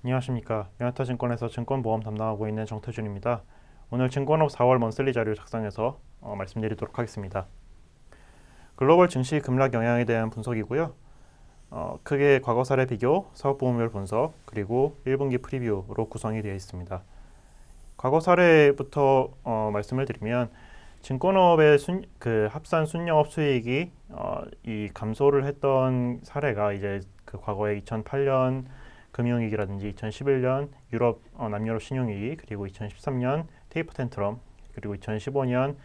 안녕하십니까. 유나타증권에서 증권보험 담당하고 있는 정태준입니다. 오늘 증권업 4월 먼슬리 자료 작성해서 말씀드리도록 하겠습니다. 글로벌 증시 급락 영향에 대한 분석이고요. 크게 과거 사례 비교, 사업보험별 분석, 그리고 1분기 프리뷰로 구성이 되어 있습니다. 과거 사례부터 말씀을 드리면 증권업의 합산 순영업 수익이 이 감소를 했던 사례가 이제 그 과거에 2008년 금융위기라든지 2011년 유럽 남유럽 신용위기, 그리고 2013년 테이퍼 텐트럼, 그리고 2015년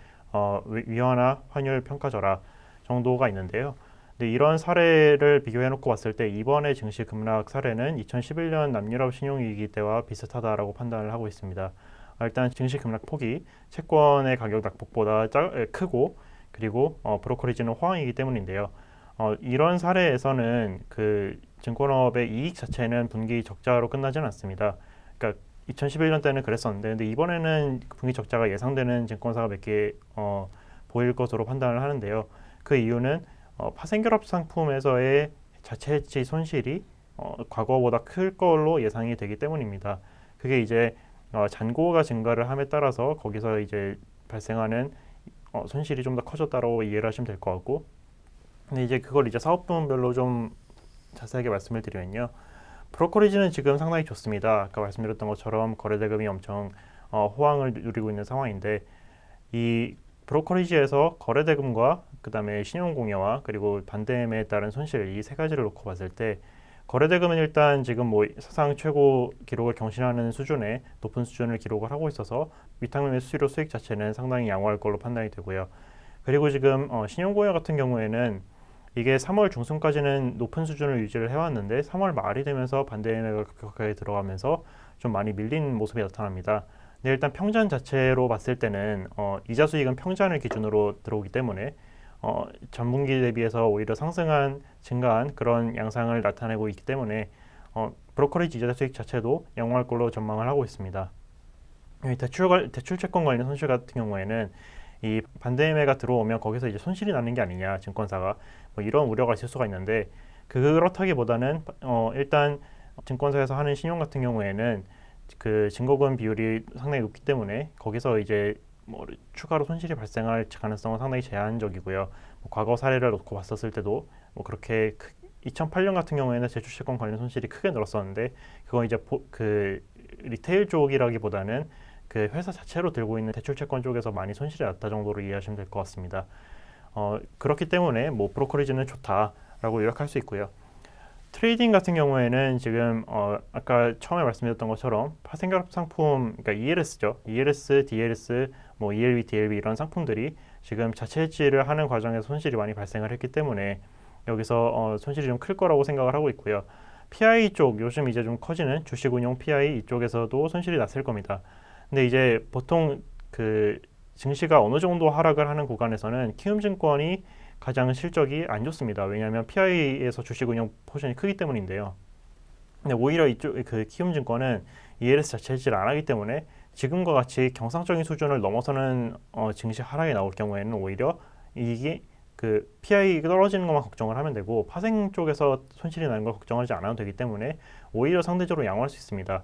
위안화 환율 평가절하 정도가 있는데요. 근데 이런 사례를 비교해놓고 봤을 때 이번에 증시 급락 사례는 2011년 남유럽 신용위기 때와 비슷하다라고 판단을 하고 있습니다. 일단 증시 급락 폭이 채권의 가격 낙폭보다 크고, 그리고 브로커리지는 호황이기 때문인데요. 이런 사례에서는 그 증권업의 이익 자체는 분기 적자로 끝나지는 않습니다. 그러니까 2011년 때는 그랬었는데, 근데 이번에는 분기 적자가 예상되는 증권사가 몇 개 보일 것으로 판단을 하는데요. 그 이유는 파생결합 상품에서의 자체 해지 손실이 과거보다 클 걸로 예상이 되기 때문입니다. 그게 이제 잔고가 증가를 함에 따라서 거기서 이제 발생하는 손실이 좀 더 커졌다고 이해를 하시면 될 것 같고, 근데 이제 그걸 이제 사업 부문별로 좀 자세하게 말씀을 드리면요. 브로커리지는 지금 상당히 좋습니다. 아까 말씀드렸던 것처럼 거래대금이 엄청 호황을 누리고 있는 상황인데, 이 브로커리지에서 거래대금과 그다음에 신용공여와 그리고 반대매에 따른 손실, 이 세 가지를 놓고 봤을 때 거래대금은 일단 지금 뭐 사상 최고 기록을 경신하는 수준의 높은 수준을 기록을 하고 있어서 위탁매매 수수료 수익 자체는 상당히 양호할 걸로 판단이 되고요. 그리고 지금 신용공여 같은 경우에는 이게 3월 중순까지는 높은 수준을 유지를 해왔는데 3월 말이 되면서 반대매가 급격하게 들어가면서 좀 많이 밀린 모습이 나타납니다. 근데 일단 평전 자체로 봤을 때는 이자 수익은 평전을 기준으로 들어오기 때문에 전분기 대비해서 오히려 증가한 그런 양상을 나타내고 있기 때문에 브로커리지 이자 수익 자체도 양호할 걸로 전망을 하고 있습니다. 대출 채권 관련 손실 같은 경우에는 이 반대매가 들어오면 거기서 이제 손실이 나는 게 아니냐, 증권사가 뭐 이런 우려가 있을 수가 있는데, 그렇다기보다는 일단 증권사에서 하는 신용 같은 경우에는 그 증거금 비율이 상당히 높기 때문에 거기서 이제 뭐 추가로 손실이 발생할 가능성은 상당히 제한적이고요. 뭐 과거 사례를 놓고 봤었을 때도 뭐 그렇게 2008년 같은 경우에는 제출채권 관련 손실이 크게 늘었었는데, 그건 이제 그 리테일 쪽이라기보다는 그 회사 자체로 들고 있는 대출채권 쪽에서 많이 손실이 났다 정도로 이해하시면 될 것 같습니다. 그렇기 때문에 뭐 브로커리지는 좋다라고 요약할 수 있고요. 트레이딩 같은 경우에는 지금 아까 처음에 말씀드렸던 것처럼 파생결합 상품, 그러니까 ELS죠. ELS, DLS, 뭐 ELB, DLB 이런 상품들이 지금 자체 해지를 하는 과정에서 손실이 많이 발생을 했기 때문에 여기서 손실이 좀 클 거라고 생각을 하고 있고요. PI 쪽, 요즘 이제 좀 커지는 주식운용 PI 이쪽에서도 손실이 났을 겁니다. 근데 이제 보통 그 증시가 어느 정도 하락을 하는 구간에서는 키움증권이 가장 실적이 안 좋습니다. 왜냐하면 PI에서 주식운용 포션이 크기 때문인데요. 근데 오히려 이쪽 그 키움증권은 ELS 자체 해지를 안 하기 때문에 지금과 같이 경상적인 수준을 넘어서는 증시 하락이 나올 경우에는 오히려 이게 그 PI 떨어지는 것만 걱정을 하면 되고 파생 쪽에서 손실이 나는 걸 걱정하지 않아도 되기 때문에 오히려 상대적으로 양호할 수 있습니다.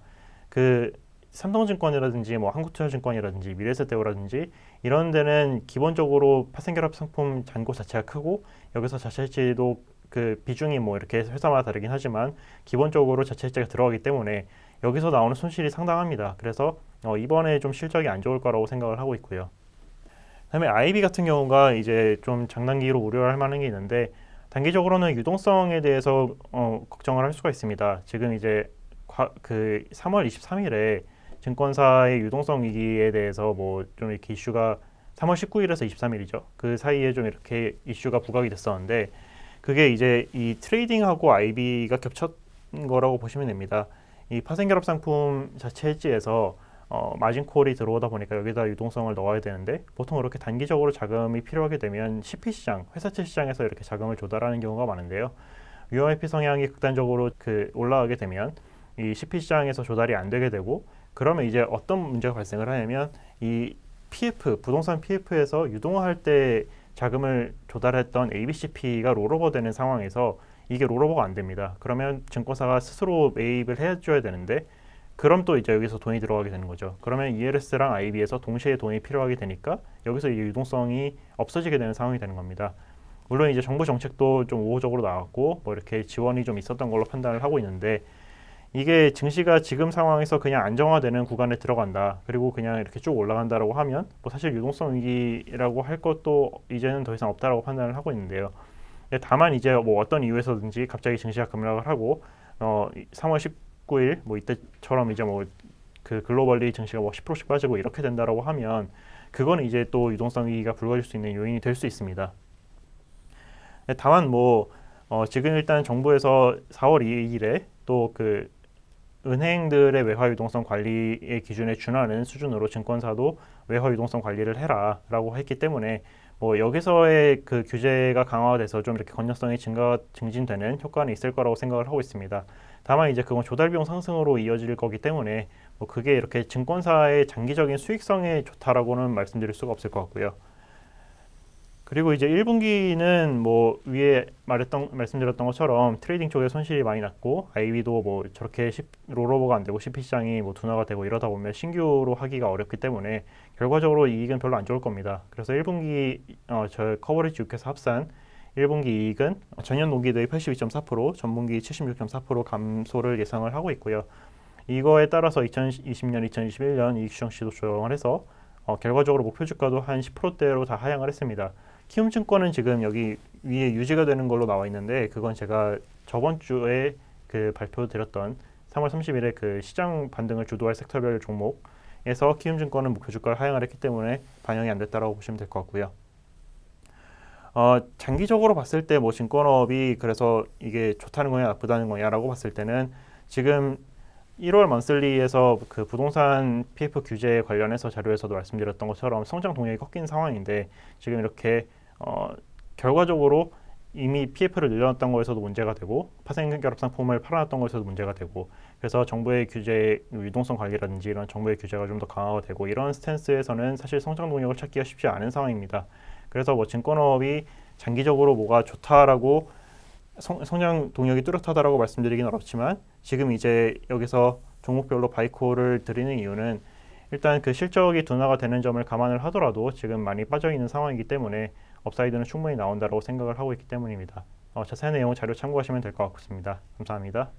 그 삼성증권이라든지 뭐 한국투자증권이라든지 미래에셋대우라든지 이런 데는 기본적으로 파생결합 상품 잔고 자체가 크고, 여기서 자체해지도 그 비중이 뭐 이렇게 회사마다 다르긴 하지만 기본적으로 자체해지가 들어가기 때문에 여기서 나오는 손실이 상당합니다. 그래서 이번에 좀 실적이 안 좋을 거라고 생각을 하고 있고요. 그다음에 IB 같은 경우가 이제 좀 장단기로 우려할 만한 게 있는데, 단기적으로는 유동성에 대해서 걱정을 할 수가 있습니다. 지금 이제 그 3월 23일에 증권사의 유동성 위기에 대해서 뭐 좀 이렇게 이슈가 3월 19일에서 23일이죠. 그 사이에 좀 이렇게 이슈가 부각이 됐었는데, 그게 이제 이 트레이딩하고 IB가 겹쳤 거라고 보시면 됩니다. 이 파생결합 상품 자체 해지에서 마진콜이 들어오다 보니까 여기다 유동성을 넣어야 되는데, 보통 이렇게 단기적으로 자금이 필요하게 되면 CP 시장, 회사채 시장에서 이렇게 자금을 조달하는 경우가 많은데요. UMIP 성향이 극단적으로 올라가게 되면 이 CP 시장에서 조달이 안 되게 되고, 그러면 이제 어떤 문제가 발생을 하냐면 이 PF, 부동산 PF에서 유동화할 때 자금을 조달했던 ABCP가 롤오버 되는 상황에서 이게 롤오버가 안 됩니다. 그러면 증권사가 스스로 매입을 해줘야 되는데 그럼 또 이제 여기서 돈이 들어가게 되는 거죠. 그러면 ELS랑 IB에서 동시에 돈이 필요하게 되니까 여기서 이제 유동성이 없어지게 되는 상황이 되는 겁니다. 물론 이제 정부 정책도 좀 우호적으로 나왔고 뭐 이렇게 지원이 좀 있었던 걸로 판단을 하고 있는데 이게 증시가 지금 상황에서 그냥 안정화되는 구간에 들어간다. 그리고 그냥 이렇게 쭉 올라간다라고 하면 뭐 사실 유동성 위기라고 할 것도 이제는 더 이상 없다라고 판단을 하고 있는데요. 다만 이제 뭐 어떤 이유에서든지 갑자기 증시가 급락을 하고 3월 19일 뭐 이때처럼 이제 뭐 그 글로벌리 증시가 뭐 10%씩 빠지고 이렇게 된다라고 하면 그거는 이제 또 유동성 위기가 불거질 수 있는 요인이 될 수 있습니다. 다만 뭐 지금 일단 정부에서 4월 2일에 또 그 은행들의 외화 유동성 관리의 기준에 준하는 수준으로 증권사도 외화 유동성 관리를 해라라고 했기 때문에 뭐 여기서의 그 규제가 강화돼서 좀 이렇게 건전성이 증진되는 효과는 있을 거라고 생각을 하고 있습니다. 다만 이제 그건 조달 비용 상승으로 이어질 거기 때문에 뭐 그게 이렇게 증권사의 장기적인 수익성에 좋다라고는 말씀드릴 수가 없을 것 같고요. 그리고 이제 1분기는 뭐 위에 말씀드렸던 것처럼 트레이딩 쪽에 손실이 많이 났고 IB도 뭐 저렇게 롤오버가 안 되고 CP 시장이 뭐 둔화가 되고 이러다 보면 신규로 하기가 어렵기 때문에 결과적으로 이익은 별로 안 좋을 겁니다. 그래서 1분기 저 커버리지 6에서 합산 1분기 이익은 전년 동기대비 82.4%, 전분기 76.4% 감소를 예상을 하고 있고요. 이거에 따라서 2020년, 2021년 이익 추정치도 조정을 해서 결과적으로 목표 주가도 한 10%대로 다 하향을 했습니다. 키움증권은 지금 여기 위에 유지가 되는 걸로 나와 있는데 그건 제가 저번 주에 그 발표 드렸던 3월 30일에 그 시장 반등을 주도할 섹터별 종목에서 키움증권은 목표 주가를 하향을 했기 때문에 반영이 안 됐다라고 보시면 될 것 같고요. 장기적으로 봤을 때 뭐 증권업이 그래서 이게 좋다는 거냐 나쁘다는 거냐라고 봤을 때는 지금 1월 먼슬리에서 그 부동산 PF 규제 관련해서 자료에서도 말씀드렸던 것처럼 성장 동력이 꺾인 상황인데 지금 이렇게 결과적으로 이미 PF를 늘려놨던 거에서도 문제가 되고 파생결합 상품을 팔아놨던 거에서도 문제가 되고 그래서 정부의 규제 유동성 관리라든지 이런 정부의 규제가 좀 더 강화가 되고 이런 스탠스에서는 사실 성장 동력을 찾기가 쉽지 않은 상황입니다. 그래서 뭐 증권업이 장기적으로 뭐가 좋다라고 성장 동력이 뚜렷하다라고 말씀드리긴 어렵지만 지금 이제 여기서 종목별로 바이콜을 드리는 이유는 일단 그 실적이 둔화가 되는 점을 감안을 하더라도 지금 많이 빠져 있는 상황이기 때문에 업사이드는 충분히 나온다고 생각을 하고 있기 때문입니다. 자세한 내용은 자료 참고하시면 될 것 같습니다. 감사합니다.